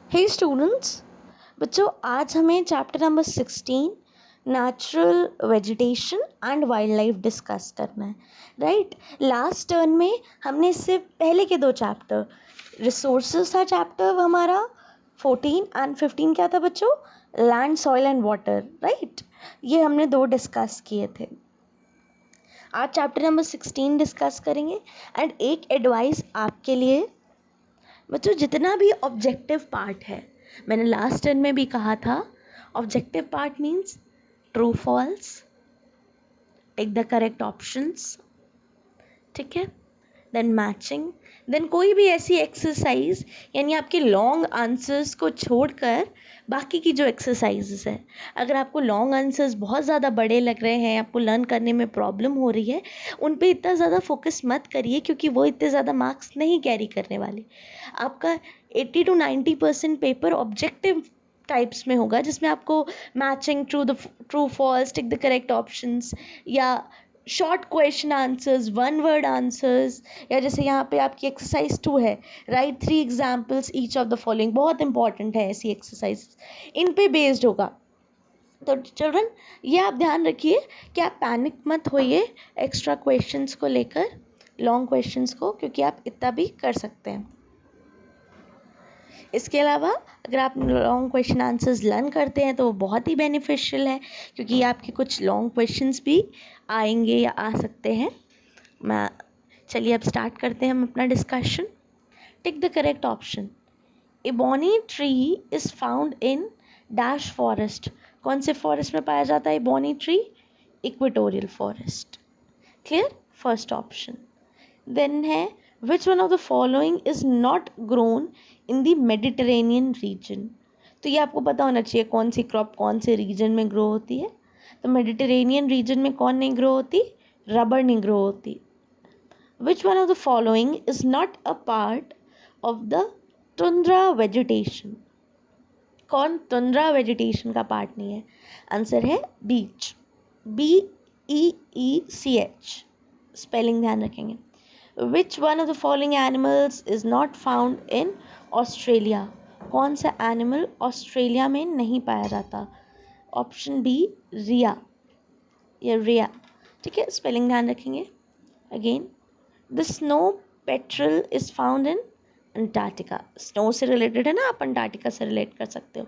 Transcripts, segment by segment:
हे students, बच्चों आज हमें chapter number 16 natural vegetation and wild life discuss करना है। राइट, लास्ट टर्न में हमने इससे पहले के दो चैप्टर रिसोर्सेज था चैप्टर हमारा 14 एंड 15 क्या था बच्चों, land soil and water. Right, ये हमने दो डिस्कस किए थे। आज चैप्टर नंबर 16 डिस्कस करेंगे। एंड एक एडवाइस आपके लिए बच्चों, जितना भी ऑब्जेक्टिव पार्ट है, मैंने लास्ट टर्न में भी कहा था, objective part means true false, take the correct options, ठीक है, देन मैचिंग, देन कोई भी ऐसी एक्सरसाइज यानी आपके लॉन्ग आंसर्स को छोड़कर बाकी की जो एक्सरसाइजेस है, अगर आपको लॉन्ग आंसर्स बहुत ज़्यादा बड़े लग रहे हैं, आपको लर्न करने में प्रॉब्लम हो रही है, उन पे इतना ज़्यादा फोकस मत करिए क्योंकि वो इतने ज़्यादा मार्क्स नहीं कैरी करने वाले। आपका 80 to 90% पेपर ऑब्जेक्टिव टाइप्स में होगा, जिसमें आपको matching, true false, tick the correct options, या short question answers, one word answers, या जैसे यहाँ पे आपकी एक्सरसाइज 2 है, write 3 examples each of the following, बहुत इंपॉर्टेंट है ऐसी एक्सरसाइज, इन पे बेस्ड होगा। तो चिल्ड्रन, ये आप ध्यान रखिए कि आप पैनिक मत होइए एक्स्ट्रा क्वेश्चंस को लेकर, लॉन्ग क्वेश्चंस को, क्योंकि आप इतना भी कर सकते हैं। इसके अलावा अगर आप लॉन्ग क्वेश्चन आंसर्स लर्न करते हैं तो वो बहुत ही बेनिफिशियल है, क्योंकि आपके कुछ लॉन्ग क्वेश्चंस भी आएंगे या आ सकते हैं। चलिए अब स्टार्ट करते हैं हम अपना discussion. Tick the correct option. Ebony tree is found in dash forest. कौन से फॉरेस्ट में पाया जाता है ebony tree? Equatorial forest. Clear, first option. Then है which one of the following is not grown in the Mediterranean region. तो ये आपको पता होना चाहिए कौन सी क्रॉप कौन से रीजन में ग्रो होती है। तो मेडिटेरेनियन रीजन में कौन नहीं ग्रो होती? रबर नहीं ग्रो होती। विच one of the following is not a part of the tundra vegetation. कौन टुंड्रा वेजिटेशन का पार्ट नहीं है? आंसर है बीच, BEECH, स्पेलिंग ध्यान रखेंगे। Which one of the following animals is not found in Australia? कौन सा एनिमल ऑस्ट्रेलिया में नहीं पाया जाता? ऑप्शन बी रिया, या रिया, ठीक है, स्पेलिंग ध्यान रखेंगे। Again, the snow petrol is found in Antarctica. Snow से रिलेटेड है ना, आप अंटार्कटिका से रिलेट कर सकते हो।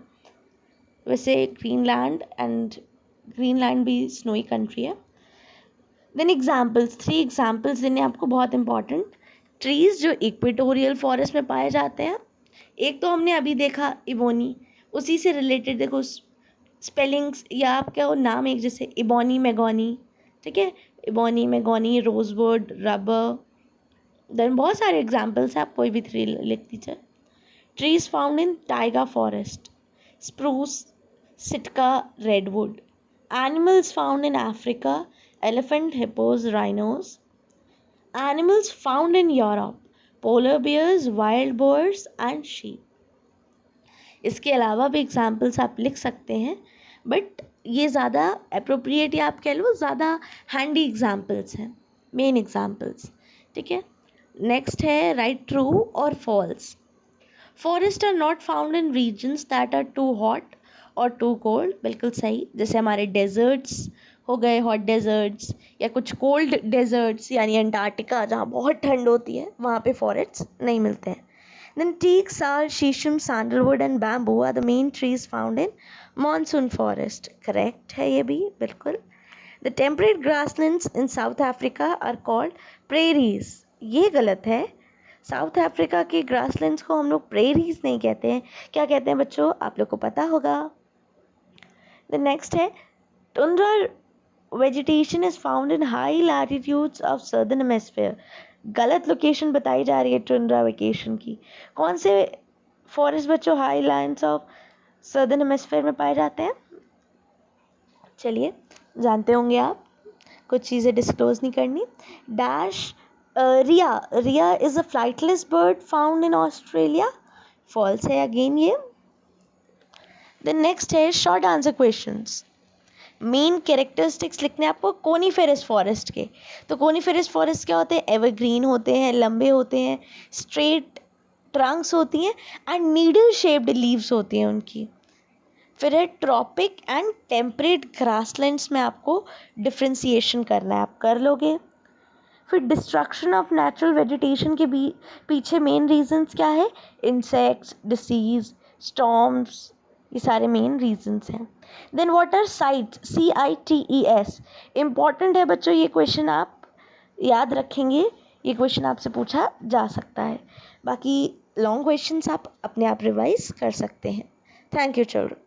वैसे ग्रीनलैंड भी स्नोई कंट्री है। देन एग्जाम्पल्स, 3 एग्जाम्पल्स देने आपको बहुत इंपॉर्टेंट। ट्रीज जो इक्वेटोरियल फॉरेस्ट में पाए जाते हैं, एक तो हमने अभी देखा इबोनी, उसी से रिलेटेड देखो स्पेलिंग्स या आपका वो नाम एक जैसे, इबोनी मैगोनी, ठीक है, इबोनी मैगोनी, रोजवुड, रबर। देन बहुत सारे एग्जाम्पल्स हैं, आप कोई भी 3 लिख दीजिए। Trees found in taiga forest, spruce, sitka, redwood. Animals found in Africa, elephant, hippos, rhinos. Animals found in Europe, polar bears, wild boars and sheep. इसके अलावा भी एग्जाम्पल्स आप लिख सकते हैं, बट ये ज़्यादा अप्रोप्रिएट या आप कह लो ज़्यादा हैंडी एग्जाम्पल्स हैं, मेन एग्जाम्पल्स, ठीक है। नेक्स्ट है राइट ट्रू और false. Forest are not found in regions that are too hot और टू कोल्ड, बिल्कुल सही। जैसे हमारे डेजर्ट्स हो गए, हॉट डेजर्ट्स, या कुछ कोल्ड डेजर्ट्स यानी अंटार्कटिका जहाँ बहुत ठंड होती है, वहाँ पे फॉरेस्ट नहीं मिलते हैं। Then teak, sal, sheesham, sandalwood and bamboo are the main trees found in monsoon forest. Correct है ये भी, बिल्कुल। The temperate grasslands in South Africa are called prairies. ये गलत है, साउथ अफ्रीका के ग्रासलैंड्स को हम लोग प्रेरीज नहीं कहते हैं। क्या कहते हैं बच्चों, आप लोग को पता होगा। द नेक्स्ट है tundra vegetation is found in high latitudes of southern hemisphere. गलत लोकेशन बताई जा रही है टुंड्रा वेकेशन की। कौन से फॉरेस्ट बच्चों high lands of southern hemisphere में पाए जाते हैं? चलिए जानते होंगे आप, कुछ चीज़ें डिस्क्लोज नहीं करनी। Dash rhea is a flightless bird found in Australia. False है अगेन ये। द नेक्स्ट है short answer questions. Main characteristics लिखने आपको कोनीफेरस फॉरेस्ट के। तो कोनीफेरस फॉरेस्ट क्या होते हैं? एवरग्रीन होते हैं, लंबे होते हैं, स्ट्रेट ट्रंक्स होती हैं एंड नीडल शेप्ड लीव्स होती हैं उनकी। फिर है ट्रॉपिक एंड टेम्परेट ग्रासलैंड्स में आपको डिफ्रेंसिएशन करना है, आप कर लोगे। फिर डिस्ट्रक्शन ऑफ नेचुरल वेजिटेशन के पीछे मेन रीजंस क्या है, इंसेक्ट्स, डिसीज, स्टॉर्म्स, ये सारे मेन रीजंस हैं। Then what are CITES, CITES, important है बच्चों, ये क्वेश्चन आप याद रखेंगे, ये क्वेश्चन आपसे पूछा जा सकता है। बाकी लॉन्ग क्वेश्चंस आप अपने आप रिवाइज कर सकते हैं। Thank you children.